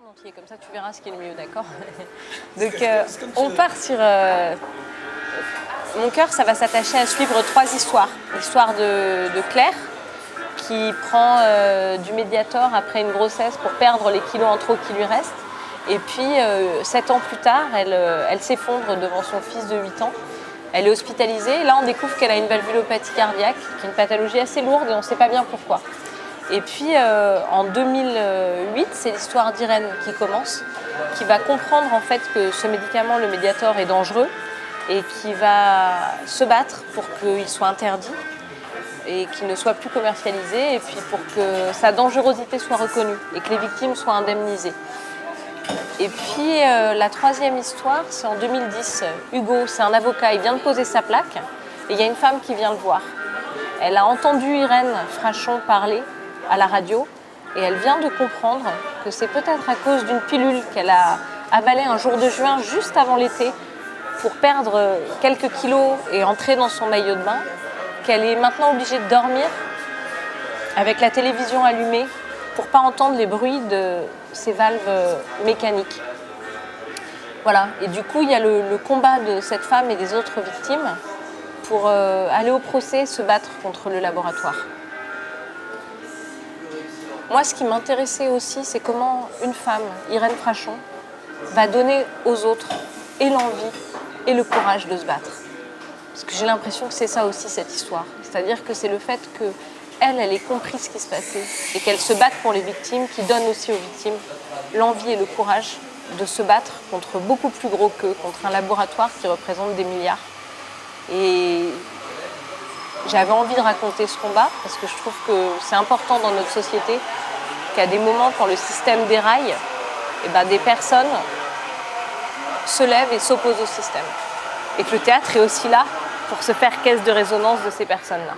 entier, comme ça tu verras ce qui est le mieux, d'accord? Donc on part sur... Mon cœur, ça va s'attacher à suivre 3 histoires. L'histoire de Claire, qui prend du Mediator après une grossesse pour perdre les kilos en trop qui lui restent. Et puis, 7 ans plus tard, elle s'effondre devant son fils de 8 ans. Elle est hospitalisée. Et là, on découvre qu'elle a une valvulopathie cardiaque, qui est une pathologie assez lourde et on ne sait pas bien pourquoi. Et puis, en 2008, c'est l'histoire d'Irène qui commence, qui va comprendre en fait que ce médicament, le Mediator, est dangereux et qui va se battre pour qu'il soit interdit et qu'il ne soit plus commercialisé, et puis pour que sa dangerosité soit reconnue et que les victimes soient indemnisées. Et puis la 3e histoire, c'est en 2010. Hugo, c'est un avocat, il vient de poser sa plaque et il y a une femme qui vient le voir. Elle a entendu Irène Frachon parler à la radio et elle vient de comprendre que c'est peut-être à cause d'une pilule qu'elle a avalée un jour de juin juste avant l'été pour perdre quelques kilos et entrer dans son maillot de bain, qu'elle est maintenant obligée de dormir avec la télévision allumée pour ne pas entendre les bruits de ses valves mécaniques. Voilà, et du coup il y a le combat de cette femme et des autres victimes pour aller au procès, se battre contre le laboratoire. Moi, ce qui m'intéressait aussi, c'est comment une femme, Irène Frachon, va donner aux autres et l'envie et le courage de se battre. Parce que j'ai l'impression que c'est ça aussi, cette histoire. C'est-à-dire que c'est le fait qu'elle ait compris ce qui se passait et qu'elle se batte pour les victimes, qui donne aussi aux victimes l'envie et le courage de se battre contre beaucoup plus gros qu'eux, contre un laboratoire qui représente des milliards. Et j'avais envie de raconter ce combat parce que je trouve que c'est important dans notre société qu'à des moments, quand le système déraille, des personnes se lèvent et s'opposent au système. Et que le théâtre est aussi là pour se faire caisse de résonance de ces personnes-là.